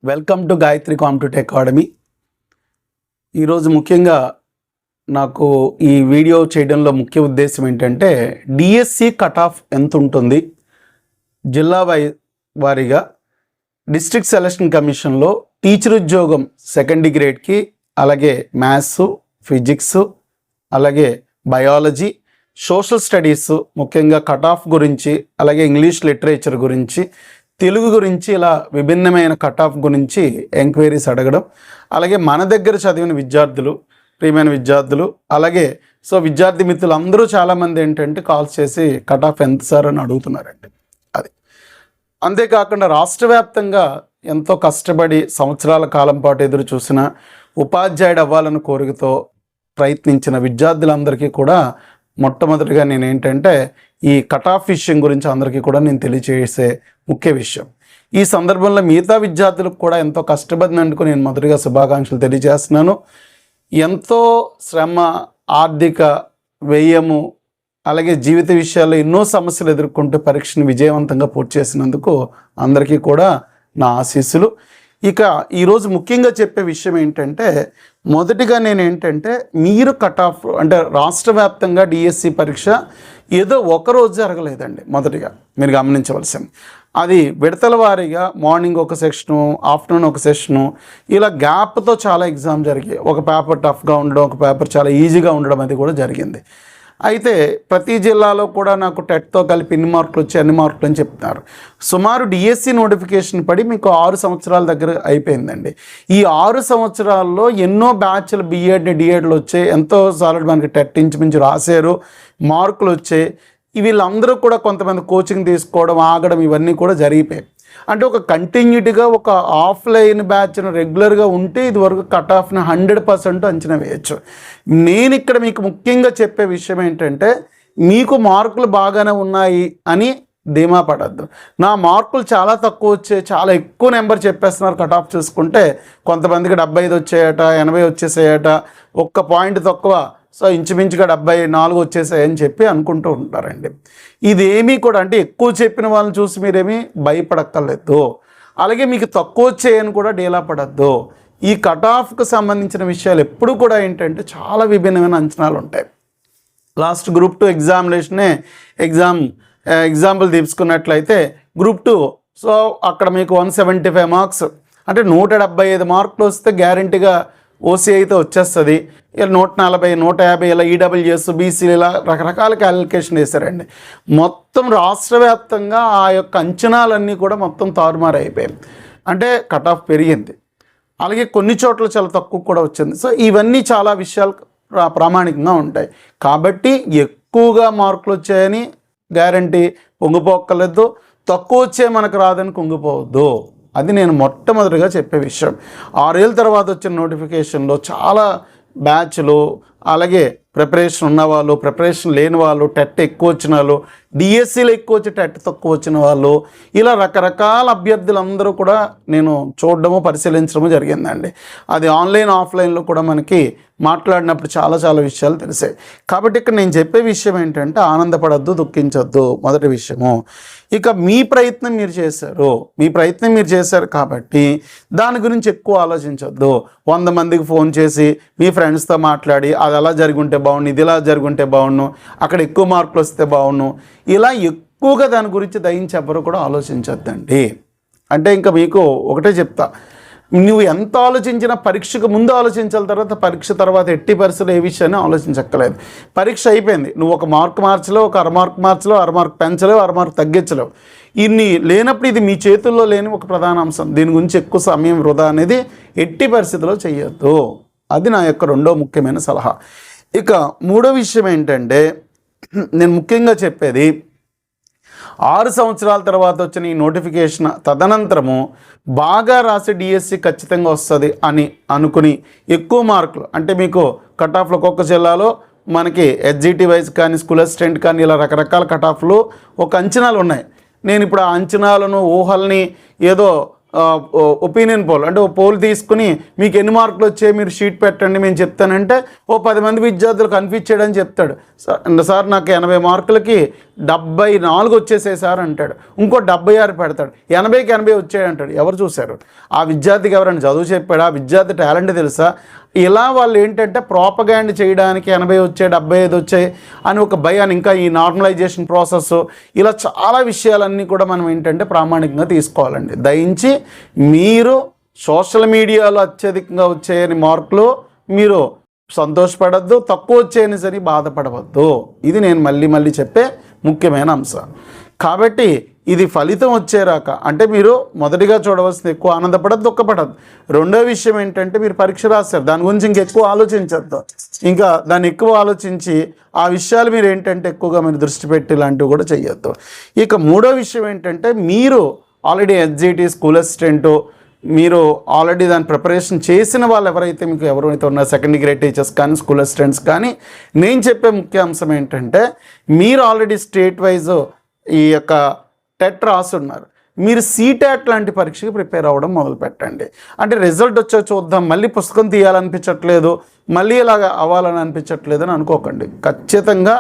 Welcome to Gayatri competitive academy. ఈరోజు ముఖ్యంగా నాకు ఈ వీడియో చేయడంలో ముఖ్య ఉద్దేశం ఏంటంటే డిఎస్సి కట్ ఆఫ్ ఎంత ఉంటుంది, జిల్లా వారీగా డిస్ట్రిక్ట్ సెలక్షన్ కమిషన్లో టీచర్ ఉద్యోగం సెకండ్ గ్రేడ్కి, అలాగే మ్యాథ్స్, ఫిజిక్స్, అలాగే బయాలజీ, సోషల్ స్టడీస్ ముఖ్యంగా కట్ ఆఫ్ గురించి, అలాగే ఇంగ్లీష్ లిటరేచర్ గురించి, తెలుగు గురించి ఇలా విభిన్నమైన కట్ ఆఫ్ గురించి ఎంక్వైరీస్ అడగడం, అలాగే మన దగ్గర చదివిన విద్యార్థులు, ప్రియమైన విద్యార్థులు, అలాగే విద్యార్థి మిత్రులు అందరూ చాలామంది ఏంటంటే కాల్స్ చేసి కట్ ఆఫ్ ఎంత సార్ అని అడుగుతున్నారండి. అది అంతేకాకుండా రాష్ట్ర వ్యాప్తంగా ఎంతో కష్టపడి సంవత్సరాల కాలం పాటు ఎదురు చూసిన ఉపాధ్యాయుడు అవ్వాలని కోరికతో ప్రయత్నించిన విద్యార్థులందరికీ కూడా మొట్టమొదటిగా నేను ఏంటంటే ఈ కట్ ఆఫ్ విషయం గురించి అందరికీ కూడా నేను తెలియజేసే ముఖ్య విషయం. ఈ సందర్భంలో మిగతా విద్యార్థులకు కూడా ఎంతో కష్టపడినందుకు నేను మొదటిగా శుభాకాంక్షలు తెలియజేస్తున్నాను. ఎంతో శ్రమ, ఆర్థిక వ్యయము, అలాగే జీవిత విషయాల్లో ఎన్నో సమస్యలు ఎదుర్కొంటూ పరీక్షను విజయవంతంగా పూర్తి చేసినందుకు అందరికీ కూడా నా ఆశీస్సులు. ఇక ఈరోజు ముఖ్యంగా చెప్పే విషయం ఏంటంటే, మొదటిగా నేను ఏంటంటే మీరు కట్ ఆఫ్ అంటే రాష్ట్ర వ్యాప్తంగా డిఎస్సి పరీక్ష ఏదో ఒకరోజు జరగలేదండి. మొదటిగా మీరు గమనించవలసింది అది విడతల వారీగా మార్నింగ్ ఒక సెక్షను, ఆఫ్టర్నూన్ ఒక సెషను, ఇలా గ్యాప్తో చాలా ఎగ్జామ్ జరిగాయి. ఒక పేపర్ టఫ్గా ఉండడం, ఒక పేపర్ చాలా ఈజీగా ఉండడం అది కూడా జరిగింది. అయితే ప్రతి జిల్లాలో కూడా నాకు టెట్తో కలిపి ఎన్ని మార్కులు వచ్చి అన్ని మార్కులు అని చెప్తున్నారు. సుమారు డిఎస్సి నోటిఫికేషన్ పడి మీకు 6 సంవత్సరాల దగ్గర అయిపోయిందండి. ఈ 6 సంవత్సరాల్లో ఎన్నో బ్యాచ్లు బిఎడ్, డిఎడ్లు వచ్చాయి. ఎంతో సార్లు మనకి టెట్ ఇంచుమించు రాశారు, మార్కులు వచ్చాయి. వీళ్ళందరూ కూడా కొంతమంది కోచింగ్ తీసుకోవడం, ఆగడం ఇవన్నీ కూడా జరిగిపోయాయి. అంటే ఒక కంటిన్యూటీగా ఒక ఆఫ్లైన్ బ్యాచ్ను రెగ్యులర్గా ఉంటే ఇదివరకు కట్ ఆఫ్ని 100% అంచనా వేయచ్చు. నేను ఇక్కడ మీకు ముఖ్యంగా చెప్పే విషయం ఏంటంటే, మీకు మార్కులు బాగానే ఉన్నాయి అని ధీమా పడద్దు. నా మార్కులు చాలా తక్కువ వచ్చాయి, చాలా ఎక్కువ నెంబర్ చెప్పేస్తున్నారు కట్ ఆఫ్ చూసుకుంటే, కొంతమందికి 75 వచ్చాయట, 80 వచ్చేసాయట, ఒక్క పాయింట్ తక్కువ ఇంచుమించుగా 74 వచ్చేసాయని చెప్పి అనుకుంటూ ఉంటారండి. ఇదేమీ కూడా అంటే ఎక్కువ చెప్పిన వాళ్ళని చూసి మీరేమీ భయపడక్కర్లేదు, అలాగే మీకు తక్కువ వచ్చాయని కూడా డీలా పడద్దు. ఈ కట్ ఆఫ్కి సంబంధించిన విషయాలు ఎప్పుడు కూడా ఏంటంటే చాలా విభిన్నమైన అంచనాలు ఉంటాయి. లాస్ట్ గ్రూప్ 2 ఎగ్జామినేషనే ఎగ్జాంపుల్ తీసుకున్నట్లయితే గ్రూప్ 2 అక్కడ మీకు 175 మార్క్స్ అంటే 175 మార్కులు వస్తే గ్యారంటీగా ఓసీ అయితే వచ్చేస్తుంది. ఇలా 140, 150 ఇలా ఈడబ్ల్యూఎస్, బీసీలు ఇలా రకరకాల క్యాలిక్యులేషన్ వేశారండి. మొత్తం రాష్ట్ర వ్యాప్తంగా ఆ యొక్క అంచనాలన్నీ కూడా మొత్తం తారుమారు అయిపోయాయి. అంటే కట్ ఆఫ్ పెరిగింది, అలాగే కొన్ని చోట్ల చాలా తక్కువ కూడా వచ్చింది. ఇవన్నీ చాలా విషయాలు ప్రామాణికంగా ఉంటాయి. కాబట్టి ఎక్కువగా మార్కులు వచ్చాయని గ్యారంటీ పొంగిపోక్కర్లేదు, తక్కువ వచ్చే మనకు రాదని కుంగిపోవద్దు. అది నేను మొట్టమొదటిగా చెప్పే విషయం. 6 ఏళ్ళ తర్వాత వచ్చిన నోటిఫికేషన్లో చాలా బ్యాచ్లు, అలాగే ప్రిపరేషన్ ఉన్నవాళ్ళు, ప్రిపరేషన్ లేని వాళ్ళు, టెట్ ఎక్కువ వచ్చిన వాళ్ళు, డిఎస్సీలో ఎక్కువ వచ్చి టెట్ తక్కువ వచ్చిన వాళ్ళు, ఇలా రకరకాల అభ్యర్థులందరూ కూడా నేను చూడడము, పరిశీలించడము జరిగిందండి. అది ఆన్లైన్, ఆఫ్లైన్లో కూడా మనకి మాట్లాడినప్పుడు చాలా చాలా విషయాలు తెలిసాయి. కాబట్టి ఇక్కడ నేను చెప్పే విషయం ఏంటంటే ఆనందపడద్దు, దుఃఖించొద్దు మొదటి విషయము. ఇక మీ ప్రయత్నం మీరు చేశారు కాబట్టి దాని గురించి ఎక్కువ ఆలోచించొద్దు. 100 మందికి ఫోన్ చేసి మీ ఫ్రెండ్స్తో మాట్లాడి అది అలా జరుగుంటే బాగుండు, ఇది ఇలా జరుగుంటే బాగుండు, అక్కడ ఎక్కువ మార్కులు వస్తే బాగుండు, ఇలా ఎక్కువగా దాని గురించి దయించి ఎవరు కూడా ఆలోచించొద్దండి. అంటే ఇంకా మీకు ఒకటే చెప్తా, నువ్వు ఎంత ఆలోచించినా పరీక్షకు ముందు ఆలోచించాలి, తర్వాత పరీక్ష తర్వాత ఎట్టి పరిస్థితులు ఏ విషయాన్ని ఆలోచించక్కర్లేదు. పరీక్ష అయిపోయింది, నువ్వు ఒక మార్క్ మార్చలేవు, ఒక అరమార్క్ మార్చలేవు, అరమార్క్ పెంచలేవు, అరమార్క్ తగ్గించలేవు. ఇన్ని లేనప్పుడు ఇది మీ చేతుల్లో లేని ఒక ప్రధాన అంశం. దీని గురించి ఎక్కువ సమయం వృధా అనేది ఎట్టి పరిస్థితుల్లో చేయొద్దు. అది నా యొక్క రెండో ముఖ్యమైన సలహా. ఇక మూడో విషయం ఏంటంటే, నేను ముఖ్యంగా చెప్పేది 6 సంవత్సరాల తర్వాత వచ్చిన ఈ నోటిఫికేషన్ తదనంతరము బాగా రాసి డిఎస్సి ఖచ్చితంగా వస్తుంది అని అనుకుని ఎక్కువ మార్కులు అంటే మీకు కట్ ఆఫ్లు ఒక్కొక్క జిల్లాలో మనకి హెచ్జిటి వైజ్ కానీ, స్కూల్ అసిస్టెంట్ కానీ, ఇలా రకరకాల కట్ ఆఫ్లు ఒక అంచనాలు ఉన్నాయి. నేను ఇప్పుడు ఆ అంచనాలను, ఊహల్ని ఏదో ఒపీనియన్ పోల్ అంటే ఓ పోల్ తీసుకుని మీకు ఎన్ని మార్కులు వచ్చాయి మీరు షీట్ పెట్టండి మేము చెప్తానంటే ఓ 10 మంది విద్యార్థులు కన్ఫ్యూజ్ చేయడని చెప్తాడు. సార్ నాకు 80 మార్కులకి 74 వచ్చేసాయి సార్ అంటాడు. ఇంకో 76 పెడతాడు. 80కి 80 వచ్చాయి అంటాడు. ఎవరు చూశారు? ఆ విద్యార్థికి ఎవరైనా చదువు చెప్పాడా? ఆ విద్యార్థి టాలెంట్ తెలుసా? ఇలా వాళ్ళు ఏంటంటే ప్రోపగాండ్ చేయడానికి 80 వచ్చాయి 75 వచ్చాయి అని ఒక భయాన్ని, ఇంకా ఈ నార్మలైజేషన్ ప్రాసెస్, ఇలా చాలా విషయాలన్నీ కూడా మనం ఏంటంటే ప్రామాణికంగా తీసుకోవాలండి. దయించి మీరు సోషల్ మీడియాలో అత్యధికంగా వచ్చాయని మార్కులు మీరు సంతోషపడద్దు, తక్కువ వచ్చాయని సరి బాధపడవద్దు. ఇది నేను మళ్ళీ చెప్పే ముఖ్యమైన అంశం. కాబట్టి ఇది ఫలితం వచ్చేరాక అంటే మీరు మొదటిగా చూడవలసింది ఎక్కువ ఆనందపడద్దు, దుఃఖపడద్దు. రెండో విషయం ఏంటంటే మీరు పరీక్ష రాశారు, దాని గురించి ఇంకెక్కువ ఆలోచించద్దు. ఇంకా దాన్ని ఎక్కువ ఆలోచించి ఆ విషయాలు మీరు ఏంటంటే ఎక్కువగా మీరు దృష్టి పెట్టి ఇలాంటివి కూడా చేయొద్దు. ఇక మూడో విషయం ఏంటంటే మీరు ఆల్రెడీ ఎస్జిటి స్కూల్ అసిస్టెంటు, మీరు ఆల్రెడీ దాని ప్రిపరేషన్ చేసిన వాళ్ళు ఎవరైతే మీకు ఎవరైతే ఉన్నారో సెకండరీ గ్రేడ్ టీచర్స్ కానీ స్కూల్ అసిస్టెంట్స్ కానీ, నేను చెప్పే ముఖ్య అంశం ఏంటంటే మీరు ఆల్రెడీ స్టేట్ వైజ్ ఈ యొక్క టెట్ రాసున్నారు, మీరు సీటాట్ లాంటి పరీక్షకి ప్రిపేర్ అవ్వడం మొదలు పెట్టండి. అంటే రిజల్ట్ వచ్చా చూద్దాం, మళ్ళీ పుస్తకం తీయాలనిపించట్లేదు, మళ్ళీ ఇలాగ అవ్వాలని అనిపించట్లేదు అని అనుకోకండి. ఖచ్చితంగా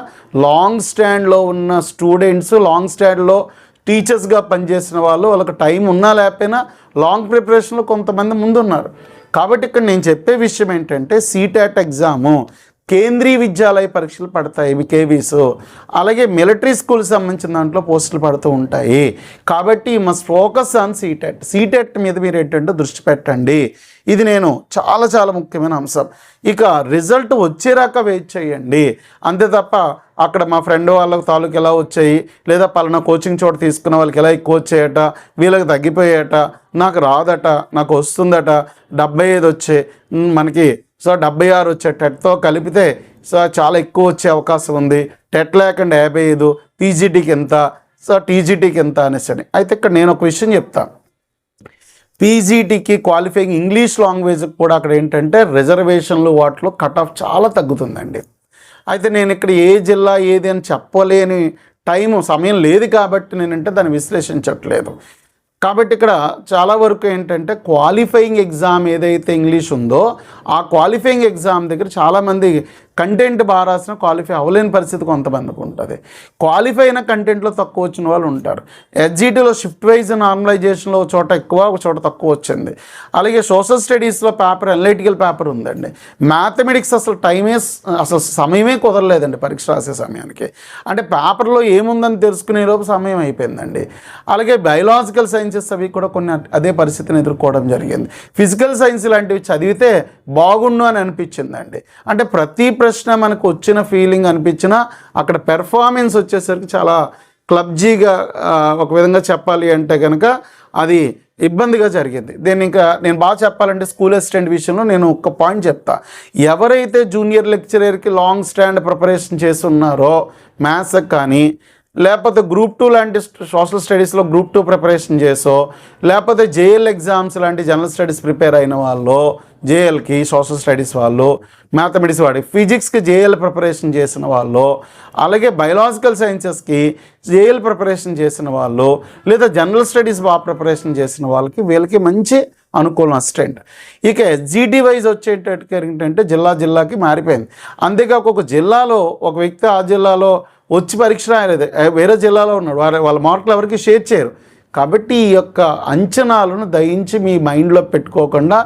లాంగ్ స్టాండ్లో ఉన్న స్టూడెంట్స్, లాంగ్ స్టాండ్లో టీచర్స్గా పనిచేసిన వాళ్ళు, వాళ్ళకి టైం ఉన్నా లేకపోయినా లాంగ్ ప్రిపరేషన్లో కొంతమంది ముందున్నారు. కాబట్టి ఇక్కడ నేను చెప్పే విషయం ఏంటంటే సీటాట్ ఎగ్జాము, కేంద్రీయ విద్యాలయ పరీక్షలు పడతాయి, ఇవి కేవీస్, అలాగే మిలిటరీ స్కూల్ సంబంధించిన దాంట్లో పోస్టులు పడుతూ ఉంటాయి. కాబట్టి మస్ట్ ఫోకస్ ఆన్ సీటెట్ మీద మీరు ఏంటంటే దృష్టి పెట్టండి. ఇది నేను చాలా ముఖ్యమైన అంశం. ఇక రిజల్ట్ వచ్చేరాక వెయిట్ చేయండి అంతే తప్ప అక్కడ మా ఫ్రెండ్ వాళ్ళకి తాలూకు ఎలా వచ్చాయి, లేదా పలానా కోచింగ్ చోట తీసుకున్న వాళ్ళకి ఎలా ఎక్కువ వచ్చాయట, వీళ్ళకి తగ్గిపోయాయట, నాకు రాదట, నాకు వస్తుందట, 75 వచ్చాయి మనకి, సో 76 వచ్చే టెట్తో కలిపితే సో చాలా ఎక్కువ వచ్చే అవకాశం ఉంది, టెట్ లేకుండా 55, పీజీటీకి ఎంత, సో టీజీటీకి ఎంత అనేసి. అయితే ఇక్కడ నేను ఒక విషయం చెప్తాను, పీజీటీకి క్వాలిఫైయింగ్ ఇంగ్లీష్ లాంగ్వేజ్కి కూడా అక్కడ ఏంటంటే రిజర్వేషన్లు వాటిలో కట్ ఆఫ్ చాలా తగ్గుతుందండి. అయితే నేను ఇక్కడ ఏ జిల్లా ఏది అని చెప్పలేని సమయం లేదు కాబట్టి నేనంటే దాన్ని విశ్లేషించట్లేదు. కాబట్టి ఇక్కడ చాలా వరకు ఏంటంటే క్వాలిఫైయింగ్ ఎగ్జామ్ ఏదైతే ఇంగ్లీష్ ఉందో ఆ క్వాలిఫైయింగ్ ఎగ్జామ్ దగ్గర చాలామంది కంటెంట్ బాగా రాసిన క్వాలిఫై అవ్వలేని పరిస్థితి కొంతమందికి ఉంటుంది. క్వాలిఫై అయిన కంటెంట్లో తక్కువ వచ్చిన వాళ్ళు ఉంటారు. ఎస్జిటిలో షిఫ్ట్ వైజ్ నార్మలైజేషన్లో ఒక చోట ఎక్కువ, ఒక చోట తక్కువ వచ్చింది. అలాగే సోషల్ స్టడీస్లో పేపర్ అనలిటికల్ పేపర్ ఉందండి. మ్యాథమెటిక్స్ అసలు సమయమే కుదరలేదండి పరీక్ష రాసే సమయానికి. అంటే పేపర్లో ఏముందని తెలుసుకునే లోపు సమయం అయిపోయిందండి. అలాగే బయోలాజికల్ సైన్సెస్ అవి కూడా కొన్ని అదే పరిస్థితిని ఎదుర్కోవడం జరిగింది. ఫిజికల్ సైన్స్ లాంటివి చదివితే బాగుండు అని అనిపించిందండి. అంటే ప్రతి ప్రశ్న మనకు వచ్చిన ఫీలింగ్ అనిపించినా అక్కడ పెర్ఫార్మెన్స్ వచ్చేసరికి చాలా క్లబ్జీగా, ఒక విధంగా చెప్పాలి అంటే కనుక అది ఇబ్బందిగా జరిగింది. దీన్ని ఇంకా నేను బాగా చెప్పాలంటే స్కూల్ అసిస్టెంట్ విషయంలో నేను ఒక పాయింట్ చెప్తా. ఎవరైతే జూనియర్ లెక్చరర్కి లాంగ్ స్టాండ్ ప్రిపరేషన్ చేస్తున్నారో మ్యాథ్స్కి కానీ, లేకపోతే గ్రూప్ 2 లాంటి సోషల్ స్టడీస్లో గ్రూప్ 2 ప్రిపరేషన్ చేసో, లేకపోతే జేఎల్ ఎగ్జామ్స్ లాంటి జనరల్ స్టడీస్ ప్రిపేర్ అయిన వాళ్ళు, జేఎల్కి సోషల్ స్టడీస్ వాళ్ళు, మ్యాథమెటిక్స్ వాడి ఫిజిక్స్కి జేఎల్ ప్రిపరేషన్ చేసిన వాళ్ళు, అలాగే బయోలాజికల్ సైన్సెస్కి జేఎల్ ప్రిపరేషన్ చేసిన వాళ్ళు, లేదా జనరల్ స్టడీస్ బాగా ప్రిపరేషన్ చేసిన వాళ్ళకి వీళ్ళకి మంచి అనుకూలం అసిస్టెంట్. ఇక ఎస్జిటి వైజ్ వచ్చేటట్టు ఏంటంటే జిల్లాకి మారిపోయింది. అంతేకాక ఒక జిల్లాలో ఒక వ్యక్తి ఆ జిల్లాలో వచ్చి పరీక్ష రాయలేదు, వేరే జిల్లాలో ఉన్నాడు, వాళ్ళ మార్కులు ఎవరికి షేర్ చేయరు. కాబట్టి ఈ యొక్క అంచనాలను దయించి మీ మైండ్లో పెట్టుకోకుండా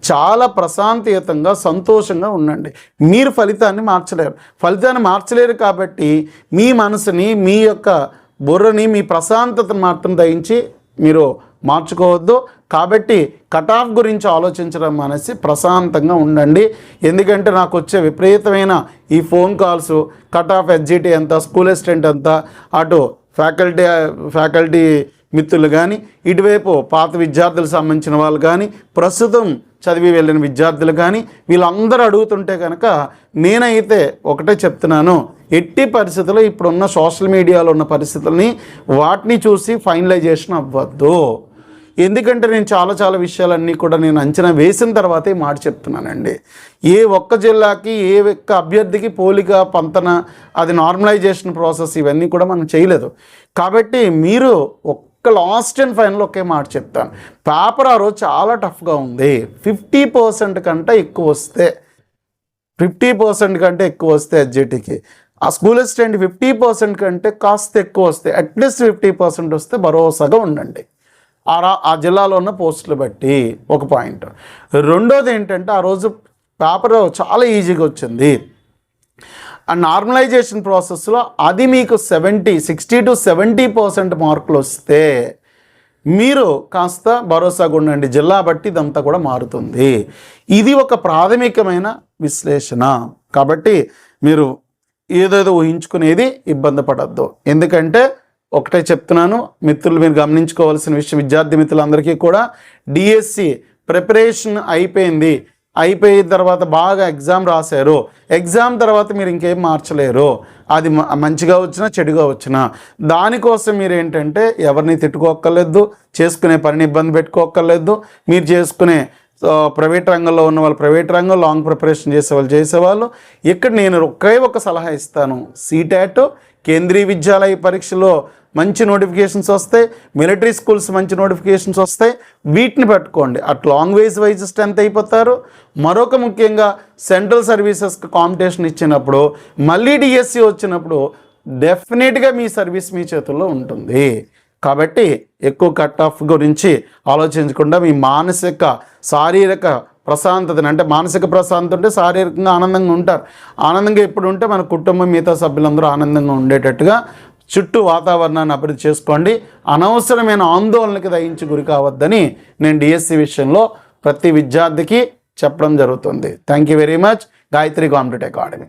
చాలా ప్రశాంతయుతంగా సంతోషంగా ఉండండి. మీరు ఫలితాన్ని మార్చలేరు కాబట్టి మీ మనసుని, మీ యొక్క బుర్రని, మీ ప్రశాంతతను మాత్రం దయించి మీరు మార్చుకోవద్దు. కాబట్టి కట్ ఆఫ్ గురించి ఆలోచించడం అనేసి ప్రశాంతంగా ఉండండి. ఎందుకంటే నాకు వచ్చే విపరీతమైన ఈ phone calls, cut off SGT ఎంత, స్కూల్ అసిస్టెంట్ ఎంత, అటు ఫ్యాకల్టీ మిత్రులు కానీ, ఇటువైపు పాత విద్యార్థులకు సంబంధించిన వాళ్ళు కానీ, ప్రస్తుతం చదివి వెళ్ళిన విద్యార్థులు కానీ, వీళ్ళందరూ అడుగుతుంటే కనుక నేనైతే ఒకటే చెప్తున్నాను, ఎట్టి పరిస్థితుల్లో ఇప్పుడున్న సోషల్ మీడియాలో ఉన్న పరిస్థితులని వాటిని చూసి ఫైనలైజేషన్ అవ్వద్దు. ఎందుకంటే నేను చాలా విషయాలన్నీ కూడా నేను అంచనా వేసిన తర్వాతే మాట చెప్తున్నానండి. ఏ ఒక్క జిల్లాకి, ఏ ఒక్క అభ్యర్థికి పోలిక, పంతన, అది నార్మలైజేషన్ ప్రాసెస్ ఇవన్నీ కూడా మనం చేయలేదు. కాబట్టి మీరు ఒక్క ఇక లాస్ట్ అండ్ ఫైనల్ ఒకే మాట చెప్తాను, పేపర్ ఆ రోజు చాలా టఫ్గా ఉంది. 50% కంటే ఎక్కువ వస్తే 50% కంటే ఎక్కువ వస్తే ఎస్జిటికి, ఆ స్కూల్ అసిస్టెంట్ 50% కంటే కాస్త ఎక్కువ వస్తే, అట్లీస్ట్ 50% వస్తే భరోసాగా ఉండండి ఆ జిల్లాలో ఉన్న పోస్టులు బట్టి. ఒక పాయింట్. రెండోది ఏంటంటే ఆ రోజు పేపర్ చాలా ఈజీగా వచ్చింది. ఆ నార్మలైజేషన్ ప్రాసెస్లో అది మీకు 60 to 70% మార్కులు వస్తే మీరు కాస్త భరోసాగా ఉండండి, జిల్లా బట్టి ఇదంతా కూడా మారుతుంది. ఇది ఒక ప్రాథమికమైన విశ్లేషణ. కాబట్టి మీరు ఏదేదో ఊహించుకునేది ఇబ్బంది పడద్దు. ఎందుకంటే ఒకటే చెప్తున్నాను మిత్రులు, మీరు గమనించుకోవాల్సిన విషయం, విద్యార్థి మిత్రులందరికీ కూడా, డిఎస్సి ప్రిపరేషన్ అయిపోయిన తర్వాత బాగా ఎగ్జామ్ రాశారు, ఎగ్జామ్ తర్వాత మీరు ఇంకేం మార్చలేరు, అది మంచిగా వచ్చినా చెడుగా వచ్చినా. దానికోసం మీరు ఏంటంటే ఎవరిని తిట్టుకోక్కర్లేదు, చేసుకునే పనిని ఇబ్బంది పెట్టుకోక్కర్లేదు. మీరు చేసుకునే ప్రైవేట్ రంగంలో ఉన్న వాళ్ళు ప్రైవేట్ రంగం, లాంగ్ ప్రిపరేషన్ చేసేవాళ్ళు ఇక్కడ నేను ఒక సలహా ఇస్తాను. సీటాట్, కేంద్రీయ విద్యాలయ పరీక్షలో మంచి నోటిఫికేషన్స్ వస్తాయి, మిలిటరీ స్కూల్స్ మంచి నోటిఫికేషన్స్ వస్తాయి, వీటిని పెట్టుకోండి. అటు లాంగ్వేజ్ వైజ్ స్ట్రెంత్ అయిపోతారు. మరొక ముఖ్యంగా సెంట్రల్ సర్వీసెస్కి కాంపిటీషన్ ఇచ్చినప్పుడు, మళ్ళీ డిఎస్సి వచ్చినప్పుడు డెఫినెట్గా మీ సర్వీస్ మీ చేతుల్లో ఉంటుంది. కాబట్టి ఎక్కువ కట్ ఆఫ్ గురించి ఆలోచించకుండా మీ మానసిక శారీరక ప్రశాంతతని, అంటే మానసిక ప్రశాంతత ఉంటే శారీరకంగా ఆనందంగా ఉంటారు. ఆనందంగా ఎప్పుడు ఉంటే మన కుటుంబం మిగతా సభ్యులందరూ ఆనందంగా ఉండేటట్టుగా చుట్టూ వాతావరణాన్ని అభివృద్ధి చేసుకోండి. అనవసరమైన ఆందోళనకి దయించి గురి కావద్దని నేను డిఎస్సి విషయంలో ప్రతి విద్యార్థికి చెప్పడం జరుగుతుంది. Thank you very much. Gayatri competitive academy.